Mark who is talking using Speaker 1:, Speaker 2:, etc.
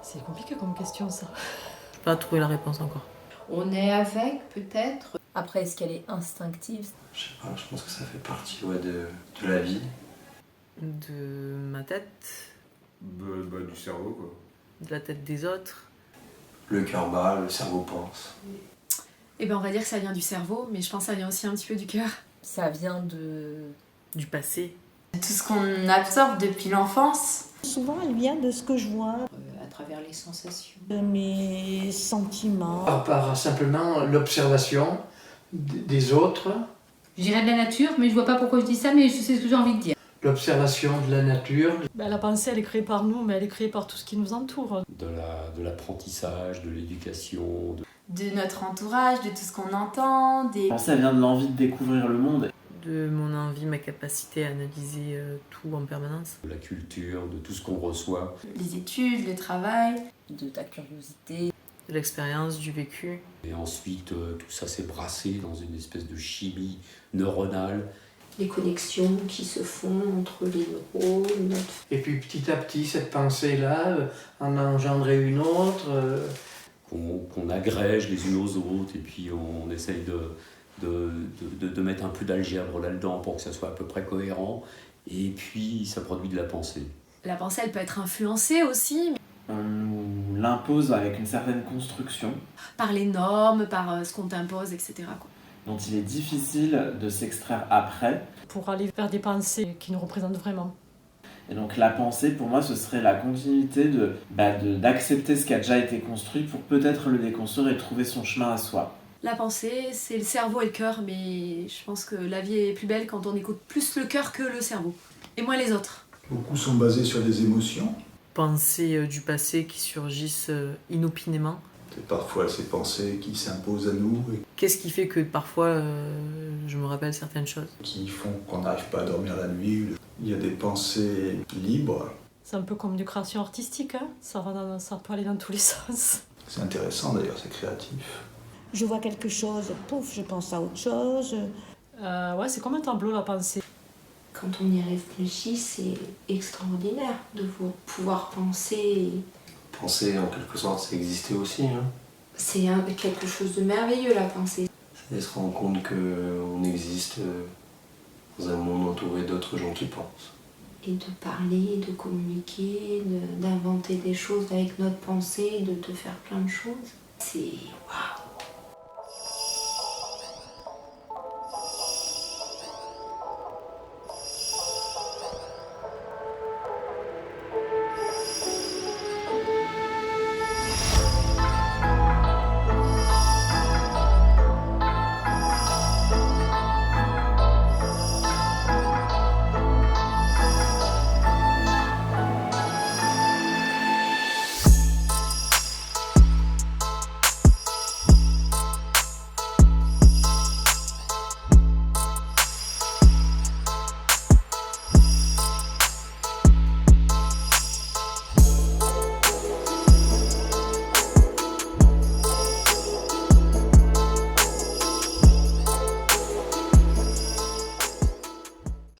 Speaker 1: C'est compliqué comme question, ça.
Speaker 2: Je n'ai pas trouvé la réponse encore.
Speaker 3: On est avec, peut-être.
Speaker 4: Après, est-ce qu'elle est instinctive?
Speaker 5: Je sais pas, je pense que ça fait partie de la vie.
Speaker 2: De ma tête,
Speaker 6: Du cerveau, quoi.
Speaker 2: de la tête des autres.
Speaker 5: Le cœur bat, le cerveau pense.
Speaker 7: Eh ben on va dire que ça vient du cerveau, mais je pense que ça vient aussi un petit peu du cœur.
Speaker 4: Ça vient
Speaker 2: Du passé.
Speaker 3: Tout ce qu'on absorbe depuis l'enfance.
Speaker 8: Souvent, elle vient de ce que je vois,
Speaker 3: À travers les sensations.
Speaker 8: de mes sentiments.
Speaker 9: Par simplement l'observation des autres,
Speaker 10: Je dirais de la nature, mais je vois pas pourquoi je dis ça, mais je sais ce que j'ai envie de dire.
Speaker 9: l'observation de la nature.
Speaker 1: La pensée, elle est créée par nous, mais elle est créée par tout ce qui nous entoure.
Speaker 11: De l'apprentissage, de l'éducation.
Speaker 3: De notre entourage, de tout ce qu'on entend, des...
Speaker 12: Ça vient de l'envie de découvrir le monde.
Speaker 2: De mon envie, ma capacité à analyser tout en permanence.
Speaker 11: De la culture, de tout ce qu'on reçoit.
Speaker 3: les études, le travail.
Speaker 4: de ta curiosité.
Speaker 2: De l'expérience, du vécu.
Speaker 11: Et ensuite, tout ça s'est brassé dans une espèce de chimie neuronale.
Speaker 3: Les connexions qui se font entre les neurones.
Speaker 9: Et puis petit à petit, cette pensée-là en a engendré une autre.
Speaker 11: Qu'on agrège les unes aux autres, et puis on essaye de mettre un peu d'algèbre là-dedans pour que ça soit à peu près cohérent. Et puis, ça produit de la pensée.
Speaker 7: La pensée, elle peut être influencée aussi
Speaker 12: On nous l'impose avec une certaine construction
Speaker 7: par les normes, par ce qu'on t'impose, etc. quoi.
Speaker 12: dont il est difficile de s'extraire après.
Speaker 1: Pour aller vers des pensées qui nous représentent vraiment.
Speaker 12: Et donc la pensée, pour moi, ce serait la continuité d'accepter ce qui a déjà été construit pour peut-être le déconstruire et trouver son chemin à soi.
Speaker 7: La pensée, c'est le cerveau et le cœur, mais je pense que la vie est plus belle quand on écoute plus le cœur que le cerveau. Et moins les autres.
Speaker 13: Beaucoup sont basés sur des émotions.
Speaker 2: Pensées du passé qui surgissent inopinément.
Speaker 13: C'est parfois ces pensées qui s'imposent à nous et
Speaker 2: Qu'est-ce qui fait que parfois je me rappelle certaines choses?
Speaker 13: qui font qu'on n'arrive pas à dormir la nuit. Il y a des pensées libres.
Speaker 1: C'est un peu comme une création artistique, hein. Ça peut aller dans tous les sens.
Speaker 13: C'est intéressant d'ailleurs, c'est créatif.
Speaker 8: Je vois quelque chose, pouf, je pense à autre chose.
Speaker 1: Ouais, c'est comme un tableau, la pensée.
Speaker 3: Quand on y réfléchit, c'est extraordinaire de pouvoir penser.
Speaker 5: Penser en quelque sorte, c'est exister aussi. Hein.
Speaker 3: C'est quelque chose de merveilleux, la pensée.
Speaker 5: C'est se rendre compte qu'on existe dans un monde entouré d'autres gens qui pensent.
Speaker 3: Et de parler, de communiquer, d'inventer des choses avec notre pensée, de faire plein de choses. C'est waouh!